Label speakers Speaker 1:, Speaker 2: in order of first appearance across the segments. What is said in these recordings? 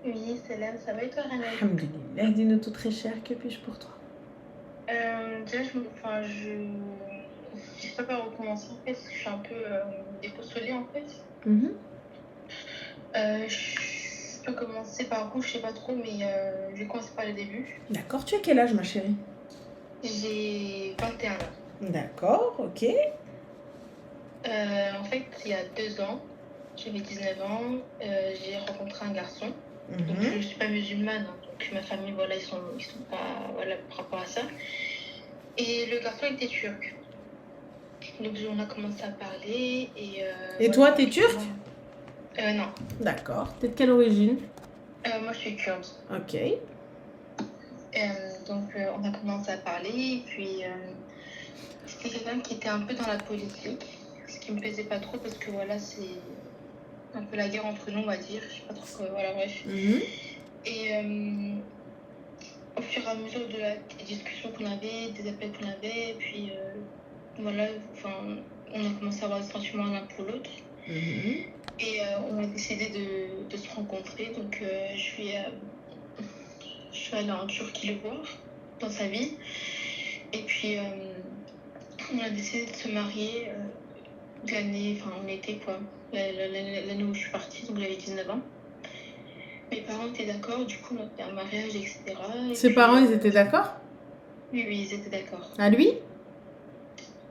Speaker 1: Oui, Célène, ça va et toi, Ranel?
Speaker 2: Alhamdulillah, dis-nous tout très cher, que puis-je pour toi?
Speaker 1: Déjà, je sais pas par où commencer en fait, parce que je suis un peu déboussolée en fait.
Speaker 2: Mhm.
Speaker 1: Je peux commencer par où, je sais pas trop, mais je vais commencer par le début.
Speaker 2: D'accord, tu as quel âge, ma chérie?
Speaker 1: J'ai 21 ans.
Speaker 2: D'accord, ok.
Speaker 1: En fait, il y a 2 ans, j'avais 19 ans, j'ai rencontré un garçon. Donc, je
Speaker 2: Mhm.
Speaker 1: suis pas musulmane, hein, donc ma famille, voilà, ils sont pas, voilà, par rapport à ça. Et le garçon était turc. Donc on a commencé à parler et
Speaker 2: Et
Speaker 1: voilà,
Speaker 2: toi,
Speaker 1: enfin,
Speaker 2: t'es turc?
Speaker 1: non.
Speaker 2: D'accord, t'es de quelle origine?
Speaker 1: Moi je suis kurde.
Speaker 2: Ok.
Speaker 1: Donc on a commencé à parler et puis c'était quelqu'un qui était un peu dans la politique, ce qui me plaisait pas trop parce que voilà, c'est un peu la guerre entre nous, on va dire. Je sais pas trop quoi, voilà, bref.
Speaker 2: Mhm.
Speaker 1: Et au fur et à mesure des discussions qu'on avait, des appels qu'on avait, puis voilà, enfin, on a commencé à avoir des sentiments l'un pour l'autre.
Speaker 2: Mhm.
Speaker 1: Et on a décidé de se rencontrer. Donc je suis allée en Turquie le voir dans sa vie. Et puis on a décidé de se marier en été quoi. L'année où je suis partie, donc j'avais 19 ans. Mes parents étaient d'accord, du coup on a fait un mariage, etc. Et
Speaker 2: Ses
Speaker 1: puis
Speaker 2: parents, ils étaient d'accord?
Speaker 1: oui, oui, ils étaient d'accord.
Speaker 2: À lui?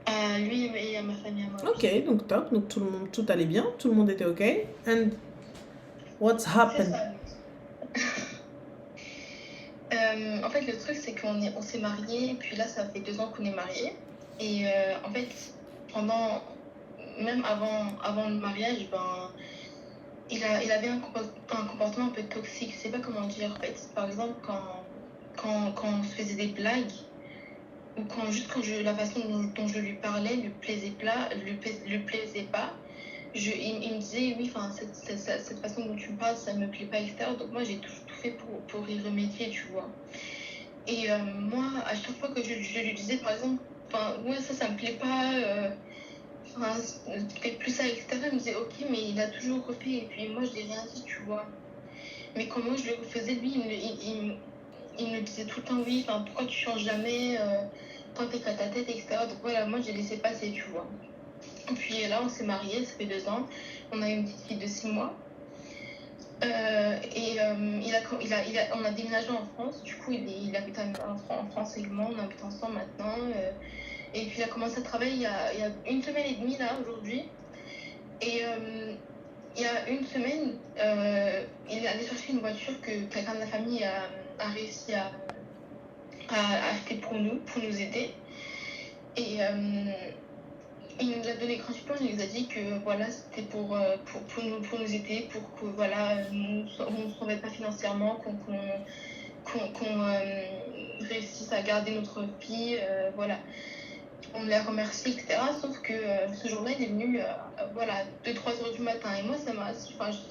Speaker 1: À lui et à ma famille, à moi,
Speaker 2: Ok,
Speaker 1: oui.
Speaker 2: donc top, donc tout le monde, tout allait bien, tout le monde était ok. And what's
Speaker 1: C'est
Speaker 2: happened?
Speaker 1: ça. En fait, le truc, c'est on s'est mariés, et puis là, ça fait 2 ans qu'on est mariés. Et en fait, pendant, même avant le mariage, ben, il avait un comportement un peu toxique. Je sais pas comment dire. En fait, par exemple, quand on se faisait des blagues, ou la façon dont je lui parlais lui plaisait pas, il me disait, oui, cette façon dont tu me parles, ça me plaît pas, etc. Donc moi, j'ai tout fait pour y remédier, tu vois. Et moi, à chaque fois que je lui disais, par exemple, ouais, ça me plaît pas, fais plus ça, etc., il me disait, ok, mais il a toujours refait, et puis moi, je n'ai rien dit, tu vois. Mais quand moi, je le refaisais, lui, il me disait tout le temps, oui, pourquoi tu changes jamais, tant t'es qu'à ta tête, etc. Donc voilà, moi, j'ai laissé passer, tu vois. Et puis là, on s'est mariés, ça fait 2 ans, on a une petite fille de 6 mois. Et on a déménagé en France, du coup il habite en France également, on habite ensemble maintenant. Et puis il a commencé à travailler il y a une semaine et demie là aujourd'hui. Et il y a une semaine, il est allé chercher une voiture que quelqu'un de la famille a réussi à acheter pour nous aider. Et il nous a donné gratuitement, il nous a dit que voilà, c'était pour nous aider, pour que voilà, on ne s'embête pas financièrement, qu'on réussisse à garder notre fille, voilà. On l'a remercié, etc. Sauf que ce jour-là, il est venu voilà, 2-3 heures du matin. Et moi,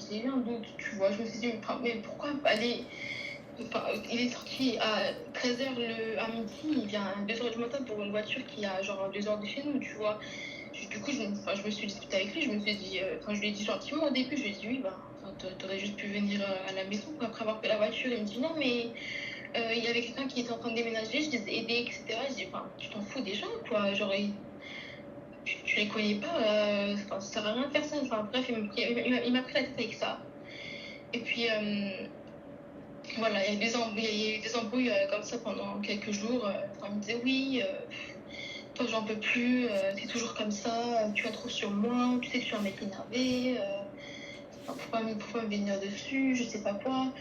Speaker 1: j'ai eu un doute, tu vois. Je me suis dit, mais pourquoi aller. Il est sorti à 13 heures à midi, il vient à 2 heures du matin pour une voiture qui a genre 2 heures de chez nous, tu vois. Du coup, je me suis disputée avec lui, je me suis dit, je lui ai dit gentiment au début, je lui ai dit oui, t'aurais juste pu venir à la maison quoi, après avoir fait la voiture. Il me dit non, mais il y avait quelqu'un qui était en train de déménager, je les ai aidés, etc. Je dis, tu t'en fous des gens, quoi, genre, tu les connais pas, ça sert à rien de faire ça. Enfin, bref, il m'a pris la tête avec ça. Et puis, voilà, il y a eu des embrouilles comme ça pendant quelques jours. Il me disait oui. Toi, j'en peux plus, t'es toujours comme ça, tu vas trop sur moi, tu sais que je suis un mec énervé, pourquoi me venir dessus, je sais pas quoi.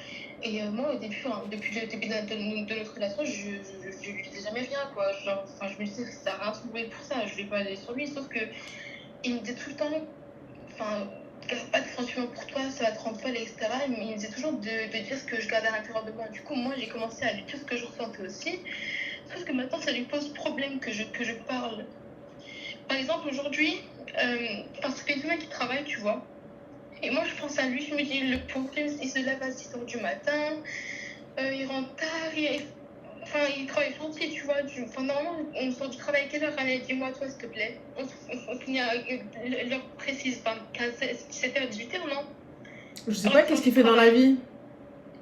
Speaker 1: Et moi, au début, depuis le début de notre relation, je lui disais jamais rien, quoi. Genre, je me disais que ça sert à rien de s'embrouiller pour ça, je vais pas aller sur lui, sauf que il me disait tout le temps, garde pas de sentiments pour toi, ça va te rendre folle, etc. Il me disait toujours de dire ce que je gardais à l'intérieur de moi. Du coup, moi, j'ai commencé à lui dire ce que je ressentais aussi, sauf que maintenant, ça lui pose problème que je parle. Par exemple, aujourd'hui, parce que quelqu'un qui travaille, tu vois. Et moi, je pense à lui, je me dis, le pauvre, il se lève à 6 heures du matin, il rentre tard, il travaille chantier, tu vois. Normalement, on sort du travail à quelle heure? Allez, dis-moi, toi, s'il te plaît. On finit à l'heure précise, 17h, 18h, non?
Speaker 2: Je sais
Speaker 1: Avant
Speaker 2: pas
Speaker 1: de
Speaker 2: qu'est-ce
Speaker 1: sortir
Speaker 2: qu'il
Speaker 1: du
Speaker 2: fait dans la
Speaker 1: travail.
Speaker 2: vie.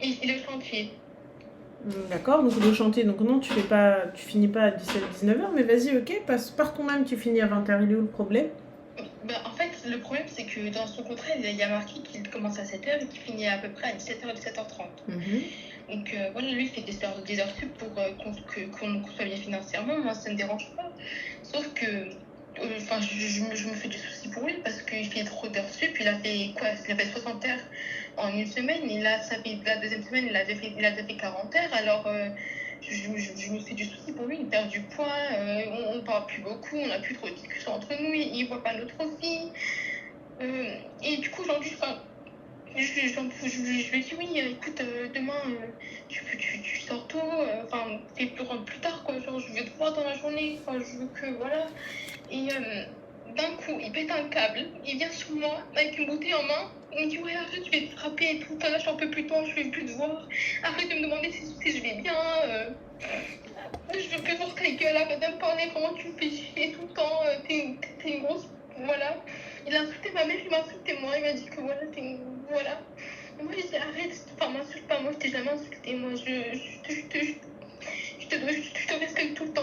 Speaker 1: Il est au chantier.
Speaker 2: D'accord, donc le chantier, donc non, tu finis pas à 17-19h, mais vas-y, ok, par ton même, tu finis à 20h, il est où le problème?
Speaker 1: En fait, le problème, c'est que dans son contrat, il y a marqué qu'il commence à 7h et qu'il finit à peu près à 17h, 17h30. Donc voilà, lui, il fait des heures sup pour qu'on soit bien financièrement. Moi, ça ne me dérange pas. Sauf que je me fais du souci pour lui parce qu'il fait trop d'heures sup. Il a fait quoi? Il a fait 60 heures en une semaine. Et là, ça fait la deuxième semaine, il a déjà fait 40 heures. Alors, je me fais du souci pour lui. Il perd du poids. On ne parle plus beaucoup. On n'a plus trop de discussions entre nous. Il ne voit pas notre fille. Et du coup, aujourd'hui, je lui ai dit oui, écoute, demain, tu sors tôt, fais plus rentre plus tard, quoi. Genre, je veux te voir dans la journée, je veux que, voilà. Et d'un coup, il pète un câble, il vient sur moi avec une bouteille en main, il me dit ouais, arrête, je vais te frapper et tout, là, j'en peux plus de toi, je vais plus te voir, arrête de me demander si je vais bien, je veux plus voir ta gueule, arrête de me parler, comment tu me fais chier tout le temps, t'es une grosse, voilà. Il a insulté ma mère, il m'a insulté moi, il m'a dit que voilà, voilà. Et moi, j'ai dit arrête, m'insulte pas, moi je t'ai jamais insulté, moi je te respecte tout le temps,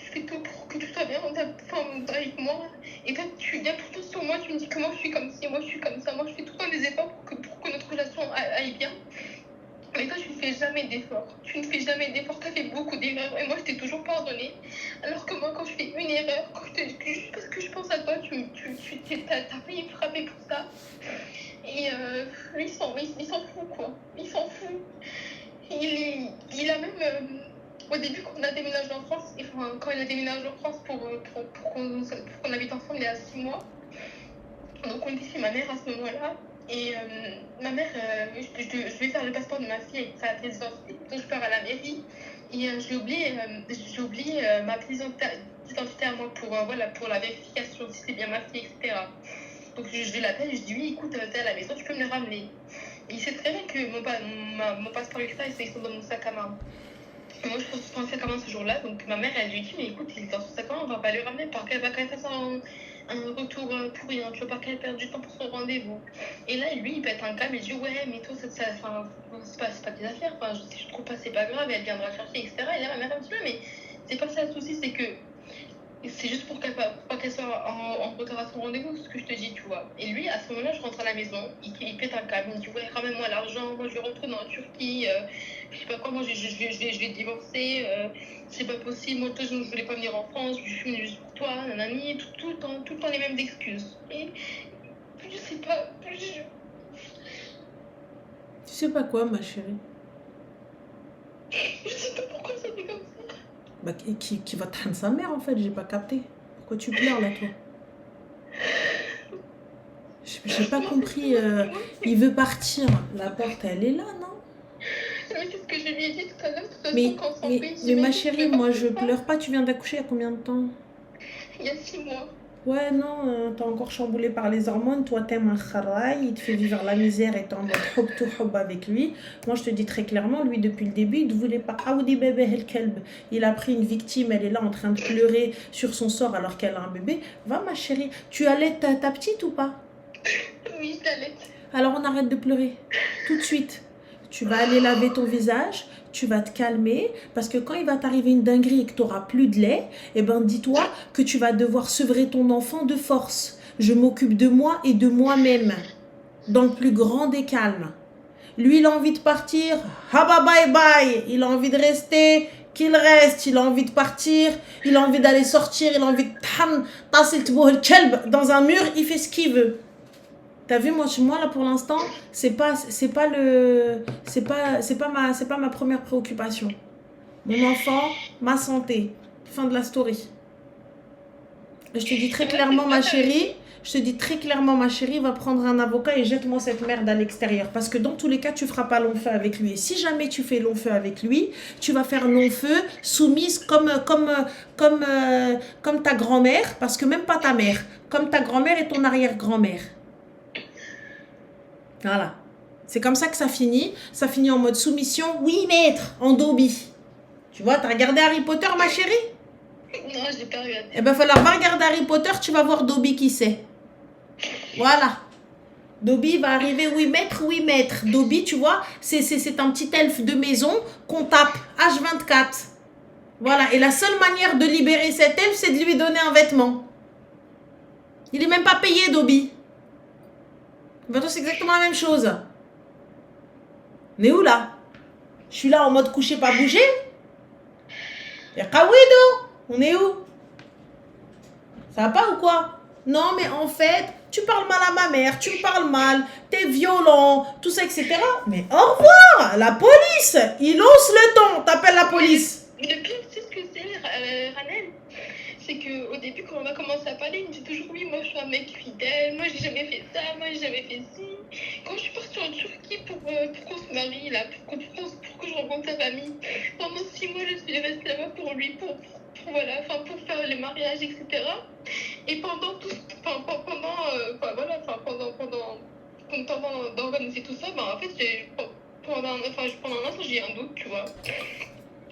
Speaker 1: je fais tout pour que tu sois bien avec moi. Et toi, tu viens tout le temps sur moi, tu me dis que moi je suis comme ci, moi je suis comme ça, moi je fais tout le temps des efforts pour que notre relation aille bien. Mais toi, tu ne fais jamais d'efforts. Tu ne fais jamais d'efforts. Tu as fait beaucoup d'erreurs. Et moi, je t'ai toujours pardonné. Alors que moi, quand je fais une erreur, juste parce que je pense à toi, t'as failli me frapper pour ça. Et lui, il s'en fout, quoi. Il s'en fout. Il a même... au début, quand on a déménagé en France, quand il a déménagé en France pour qu'on habite ensemble il y a 6 mois, donc on était chez ma mère à ce moment-là. Et ma mère, je vais faire le passeport de ma fille avec sa pièce d'identité. Donc je pars à la mairie et j'ai oublié ma pièce d'identité à moi pour la vérification si c'est bien ma fille, etc. Donc je l'appelle et je dis oui, écoute, t'es à la maison, tu peux me les ramener. Et il sait très bien que mon passeport, etc., ils sont dans mon sac à main. Et moi, je pense son sac à main ce jour-là. Donc ma mère, elle lui dit mais écoute, il est dans son sac à main, on va pas le ramener. Par qu'elle va quand même faire un retour pour rien, tu veux pas qu'elle perde du temps pour son rendez-vous. Et là, lui, il pète un câble, il dit ouais, mais toi, c'est pas tes affaires, je trouve pas, c'est pas grave, elle viendra chercher, etc. Et là, ma mère, elle me dit mais c'est pas ça le souci, c'est que c'est juste pour pas qu'elle soit en retard à son rendez-vous, ce que je te dis, tu vois. Et lui, à ce moment-là, je rentre à la maison, il pète un câble, il me dit ouais, ramène-moi l'argent, moi je vais rentrer dans la Turquie, je sais pas quoi, moi je vais divorcer, c'est pas possible, moi je voulais pas venir en France, je suis venue juste pour toi, nanani, tout le temps les mêmes excuses. Et je sais pas,
Speaker 2: Tu sais pas quoi, ma chérie?
Speaker 1: Je sais pas pourquoi ça fait comme ça.
Speaker 2: Bah, qui va traîner sa mère, en fait, j'ai pas capté. Pourquoi tu pleures, là, toi? J'ai pas compris. Il veut partir. La porte, elle est là, non?
Speaker 1: Mais c'est ce que je lui ai dit tout à l'heure. De toute façon, quand on s'en
Speaker 2: mais ma chérie, moi, je pleure pas. Tu viens d'accoucher il y a combien de temps?
Speaker 1: Il y a 6 mois.
Speaker 2: Ouais, non, t'es encore chamboulé par les hormones. Toi, t'aimes un kharaï, il te fait vivre la misère et t'es en mode hub to hub avec lui. Moi, je te dis très clairement, lui, depuis le début, il ne voulait pas. Aoudi bébé el kelb. Il a pris une victime, elle est là en train de pleurer sur son sort alors qu'elle a un bébé. Va, ma chérie, tu allaites ta petite ou pas?
Speaker 1: Oui, je l'allaite.
Speaker 2: Alors, on arrête de pleurer. Tout de suite. Tu vas aller laver ton visage, tu vas te calmer, parce que quand il va t'arriver une dinguerie et que tu n'auras plus de lait, eh ben dis-toi que tu vas devoir sevrer ton enfant de force. Je m'occupe de moi et de moi-même, dans le plus grand des calmes. Lui, il a envie de partir, haba bye bye, il a envie de rester, qu'il reste, il a envie de partir, il a envie d'aller sortir, il a envie de tasser le dans un mur, il fait ce qu'il veut. T'as vu, moi là pour l'instant, c'est pas ma première préoccupation. Mon enfant, ma santé. Fin de la story. Et je te dis très clairement, ma chérie, va prendre un avocat et jette-moi cette merde à l'extérieur. Parce que dans tous les cas, tu feras pas long feu avec lui. Et si jamais tu fais long feu avec lui, tu vas faire long feu, soumise comme ta grand-mère, parce que même pas ta mère, comme ta grand-mère et ton arrière-grand-mère. Voilà. C'est comme ça que ça finit. Ça finit en mode soumission. Oui, maître, en Dobby. Tu vois, t'as regardé Harry Potter, ma chérie?
Speaker 1: Non, j'ai pas regardé.
Speaker 2: Eh ben, falloir va regarder Harry Potter, tu vas voir Dobby qui c'est. Voilà. Dobby va arriver, oui maître, oui maître. Dobby, tu vois, c'est un petit elfe de maison qu'on tape H24. Voilà, et la seule manière de libérer cet elfe, c'est de lui donner un vêtement. Il est même pas payé, Dobby. Maintenant, c'est exactement la même chose. On est où là? Je suis là en mode coucher, pas bouger. Y'a Kawido. On est où? Ça va pas ou quoi? Non, mais en fait, tu parles mal à ma mère, tu me parles mal, t'es violent, tout ça, etc. Mais au revoir, la police. Il hausse le ton, t'appelles la police.
Speaker 1: Mais le pire, c'est ce que c'est, Ranel. C'est qu'au début, quand on va commencer à parler, il me dit toujours oui, moi je suis un mec fidèle, moi j'ai jamais fait ça, moi j'ai jamais fait ci. Quand je suis partie en Turquie pour qu'on se marie, là, pour que je rencontre sa famille, pendant 6 mois, je suis restée là-bas pour lui, pour faire les mariages, etc. Et pendant tout, pendant d'organiser tout ça, en fait, pendant un instant, j'ai un doute, tu vois.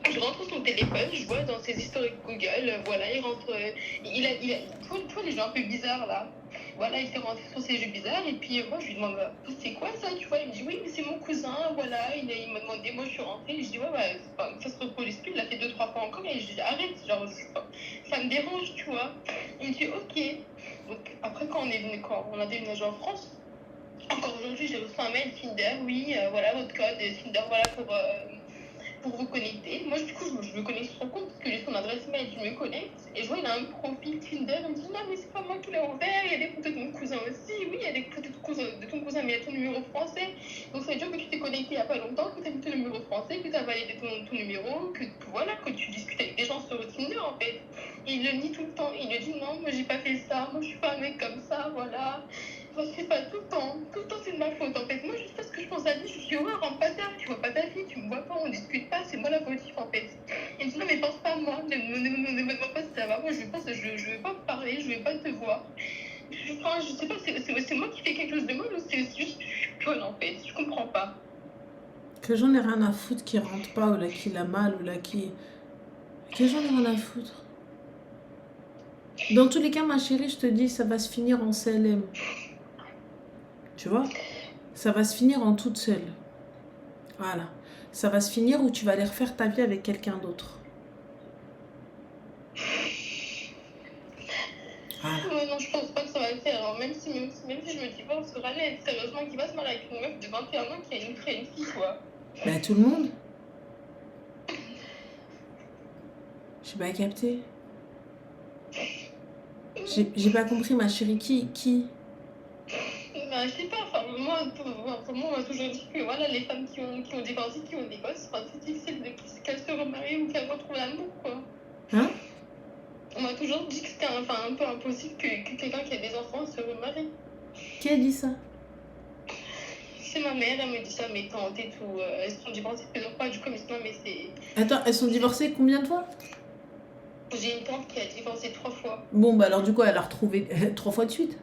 Speaker 1: Je rentre son téléphone, je vois dans ses historiques Google, voilà, il rentre, tu vois les jeux un peu bizarres là, voilà, il s'est rentré sur ces jeux bizarres, et puis moi je lui demande, c'est quoi ça, tu vois, il me dit, oui, mais c'est mon cousin, voilà, il m'a demandé, moi je suis rentrée, je dis, ouais, ça se reproduise plus, il l'a fait 2-3 fois encore, et je dis, arrête, genre, ça me dérange, tu vois. Il me dit, ok. Donc après, quand on a déménagé en France, encore aujourd'hui, j'ai reçu un mail Tinder, oui, voilà, votre code Tinder, voilà, pour vous connecter. Moi, du coup, je me connecte sur son compte parce que j'ai son adresse mail, je me connecte. Et je vois, il a un profil Tinder. Il me dit, non, mais c'est pas moi qui l'ai ouvert. Il y a des photos de mon cousin aussi. Oui, il y a des photos de ton cousin, mais il y a ton numéro français. Donc, ça veut dire que tu t'es connecté il y a pas longtemps, que tu as mis ton numéro français, que tu as validé ton numéro, que voilà, que tu discutes avec des gens sur Tinder, en fait. Et il le nie tout le temps. Il me dit, non, moi, j'ai pas fait ça. Moi, je suis pas un mec comme ça, voilà. Moi, c'est pas tout le temps c'est de ma faute en fait. Moi, juste parce que je pense à lui, je dis ouais, rentre pas tard, tu vois pas ta fille, tu me vois pas, on discute pas, c'est moi la fautive en fait. Il me dit non, mais pense pas à moi, ne me demande pas si ça va, moi je vais pas te parler, je vais pas te voir. Je sais pas, c'est moi qui fais quelque chose de mal ou c'est juste que je suis conne en fait, je comprends pas.
Speaker 2: Que j'en ai rien à foutre qui rentre pas ou là qui l'a mal ou là qui. Que j'en ai rien à foutre. Dans tous les cas, ma chérie, je te dis, ça va se finir en CLM. Tu vois? Ça va se finir en toute seule. Voilà. Ça va se finir où tu vas aller refaire ta vie avec quelqu'un d'autre.
Speaker 1: Voilà. Non, je pense pas que ça va le faire. Alors, même si je me divorce, Ranel, sérieusement, qui va se marier avec une meuf de 21 ans qui a une fille, quoi.
Speaker 2: Bah, tout le monde. J'ai pas capté. J'ai pas compris, ma chérie. Qui
Speaker 1: je sais pas, moi, on m'a toujours dit que voilà, les femmes qui ont divorcé, qui ont des gosses, c'est difficile qu'elles se remarient ou qu'elles retrouvent l'amour, quoi.
Speaker 2: Hein?
Speaker 1: On m'a toujours dit que c'était un peu impossible que quelqu'un qui a des enfants se remarie.
Speaker 2: Qui a dit ça?
Speaker 1: C'est ma mère, elle me dit ça, mes tantes et tout. Elles sont divorcées plusieurs fois, du coup, mais c'est...
Speaker 2: Attends, elles sont divorcées combien de fois?
Speaker 1: J'ai une tante qui a divorcé 3 fois.
Speaker 2: Bon, bah alors du coup, elle a retrouvé 3 fois de suite.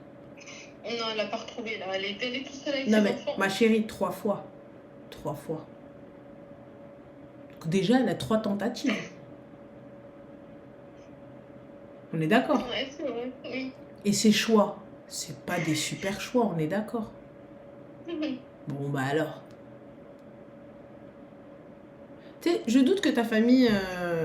Speaker 1: Non, elle n'a pas retrouvé, là. Elle est toute seule avec
Speaker 2: non,
Speaker 1: ses
Speaker 2: mais
Speaker 1: enfants.
Speaker 2: Ma chérie, 3 fois. 3 fois. Donc déjà, elle a 3 tentatives. On est d'accord?
Speaker 1: Ouais, c'est vrai, oui.
Speaker 2: Et ses choix, c'est pas des super choix, on est d'accord? Bon, bah alors. Tu sais, je doute que ta famille,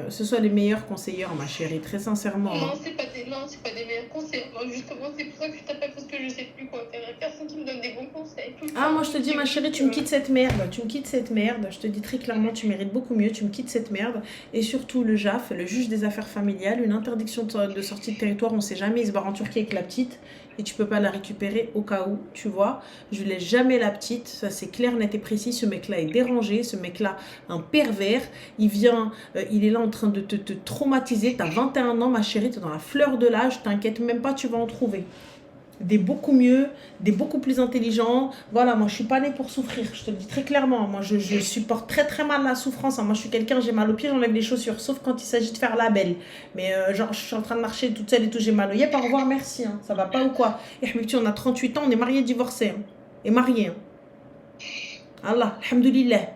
Speaker 2: ce soit les meilleurs conseillers, ma chérie, très sincèrement.
Speaker 1: Non, c'est pas des meilleurs conseils. Non, justement, c'est pour ça que je t'appelle, parce que je sais plus quoi faire. Il y a personne qui me donne des bons conseils.
Speaker 2: Moi je te dis, ma chérie, tu me quittes cette merde. Tu me quittes cette merde. Je te dis très clairement, tu mérites beaucoup mieux. Tu me quittes cette merde. Et surtout, le JAF, le juge des affaires familiales, une interdiction de sortie de territoire. On sait jamais, il se barre en Turquie avec la petite. Et tu peux pas la récupérer au cas où, tu vois. Je laisse jamais la petite. Ça, c'est clair, net et précis. Ce mec-là est dérangé. Ce mec-là, un pervers. Il vient, il est là en train de te traumatiser. T'as 21 ans, ma chérie. T'es dans la fleur de l'âge. T'inquiète même pas, tu vas en trouver. Des beaucoup mieux, des beaucoup plus intelligents. Voilà, moi je suis pas née pour souffrir, je te le dis très clairement. Moi je supporte très très mal la souffrance. Moi je suis quelqu'un, j'ai mal aux pieds, j'enlève les chaussures, sauf quand il s'agit de faire la belle. Mais genre je suis en train de marcher toute seule et tout, j'ai mal aux yeux, au revoir, merci, hein. Ça va pas ou quoi? Et on a 38 ans, on est mariés, divorcés, hein. Et mariés, hein. Allah, alhamdoulilah.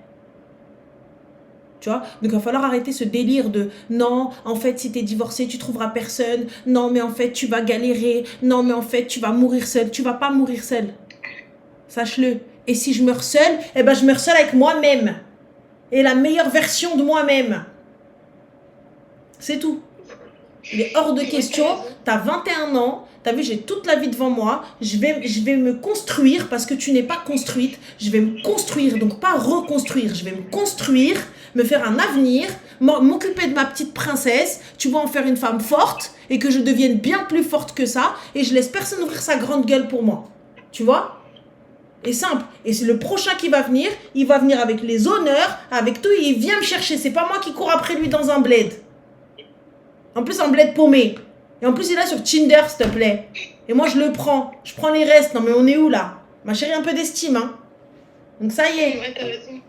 Speaker 2: Tu vois, donc il va falloir arrêter ce délire de non, en fait, si t'es divorcé, tu trouveras personne. Non, mais en fait, tu vas galérer. Non, mais en fait, tu vas mourir seule. Tu vas pas mourir seule. Sache-le. Et si je meurs seule, eh ben je meurs seule avec moi-même. Et la meilleure version de moi-même. C'est tout. Il est hors de question. Tu as 21 ans. Tu as vu, j'ai toute la vie devant moi. Je vais me construire parce que tu n'es pas construite. Je vais me construire, donc pas reconstruire. Je vais me construire, me faire un avenir, m'occuper de ma petite princesse. Tu vas en faire une femme forte et que je devienne bien plus forte que ça. Et je laisse personne ouvrir sa grande gueule pour moi. Tu vois ? Et simple. Et c'est le prochain qui va venir. Il va venir avec les honneurs, avec tout. Il vient me chercher. C'est pas moi qui cours après lui dans un bled. En plus, un bled paumé. Et en plus, il est là sur Tinder, s'il te plaît. Et moi, je le prends. Je prends les restes. Non, mais on est où, là? Ma chérie, un peu d'estime, hein. Donc, ça y est.
Speaker 1: Ouais, t'as raison.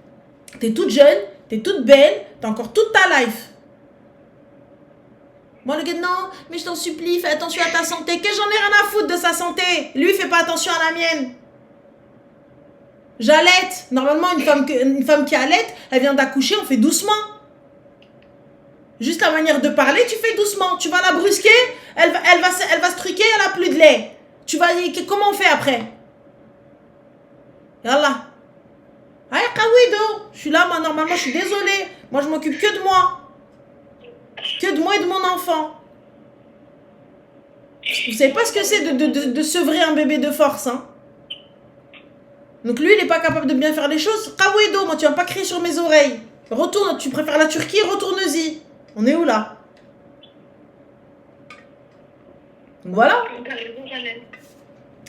Speaker 2: T'es toute jeune, t'es toute belle, t'as encore toute ta life. Moi, le gars, non, mais je t'en supplie, fais attention à ta santé. Que j'en ai rien à foutre de sa santé. Lui, fais pas attention à la mienne. J'allaite. Normalement, une femme qui allaite, elle vient d'accoucher, on fait doucement. Juste la manière de parler, tu fais doucement. Tu vas la brusquer, elle va se truquer, elle a plus de lait. Comment on fait après? Yallah. Aïe, Kawido. Je suis là, moi, normalement, je suis désolée. Moi, je m'occupe que de moi. Que de moi et de mon enfant. Vous savez pas ce que c'est de sevrer un bébé de force, hein? Donc lui, il n'est pas capable de bien faire les choses. Kawido, moi, tu vas pas crier sur mes oreilles. Retourne, tu préfères la Turquie, retourne-y. On est où là? Donc voilà.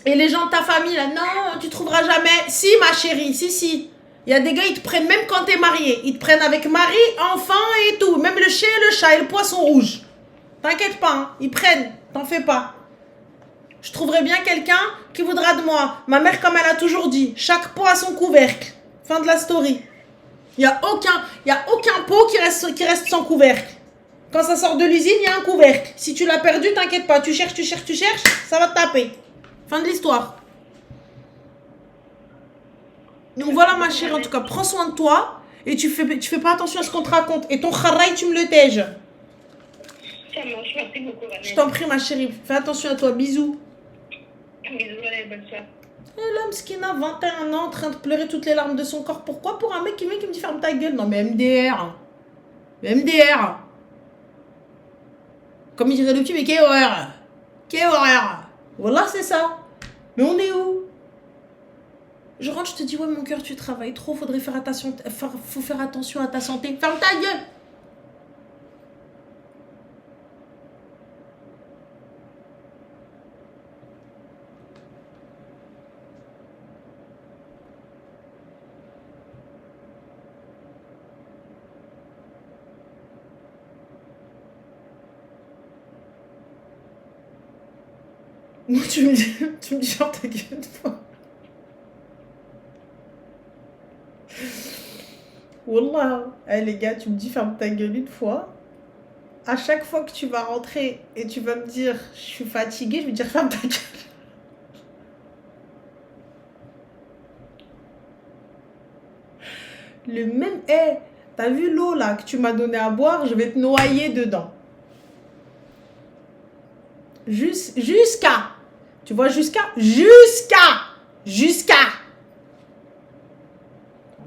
Speaker 2: Et les gens de ta famille là, non, tu trouveras jamais. Si ma chérie, si. Il y a des gars, ils te prennent même quand t'es marié. Ils te prennent avec mari, enfant et tout. Même le chien et le chat et le poisson rouge. T'inquiète pas, hein. Ils prennent, t'en fais pas. Je trouverai bien quelqu'un qui voudra de moi. Ma mère, comme elle a toujours dit, chaque pot a son couvercle. Fin de la story. Il n'y a aucun pot qui reste sans couvercle. Quand ça sort de l'usine, il y a un couvercle. Si tu l'as perdu, t'inquiète pas. Tu cherches, ça va te taper. Fin de l'histoire. Donc voilà ma chérie, en tout cas, prends soin de toi. Et tu fais pas attention à ce qu'on te raconte. Et ton kharaï, tu me le tèges.
Speaker 1: Ça marche, merci beaucoup, Vanessa.
Speaker 2: Je t'en prie ma chérie, fais attention à toi. Bisous.
Speaker 1: Bisous, allez, bonne soirée.
Speaker 2: Et l'homme Skina, 21 ans, en train de pleurer toutes les larmes de son corps. Pourquoi? Pour un mec qui me dit ferme ta gueule. Non mais MDR. MDR. Comme il dirait le petit, mais quelle horreur. Quelle horreur. Voilà, c'est ça. Mais on est où? Je rentre, je te dis, ouais, mon cœur, tu travailles trop, faut faire attention à ta santé. Ferme ta gueule. Moi, tu me dis, ferme ta gueule, toi. Wallah, les gars, tu me dis ferme ta gueule une fois. À chaque fois que tu vas rentrer et tu vas me dire je suis fatiguée, je vais te dire ferme ta gueule. Le même, t'as vu l'eau là que tu m'as donné à boire, je vais te noyer dedans. Jusqu'à. Tu vois, jusqu'à.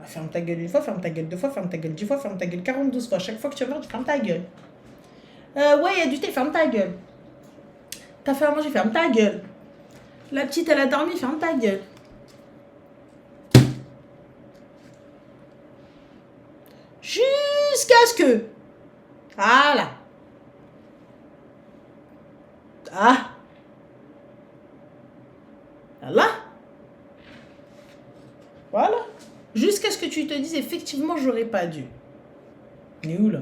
Speaker 2: Ferme ta gueule une fois, ferme ta gueule deux fois, ferme ta gueule 10 fois, ferme ta gueule 42 fois. Chaque fois que tu vas voir, tu fermes ta gueule. Ouais, il y a du thé, ferme ta gueule. T'as fait à manger, ferme ta gueule. La petite, elle a dormi, ferme ta gueule. Jusqu'à ce que... Voilà. Ah. Là. Voilà. Jusqu'à ce que tu te dises, effectivement, j'aurais pas dû. On est où là?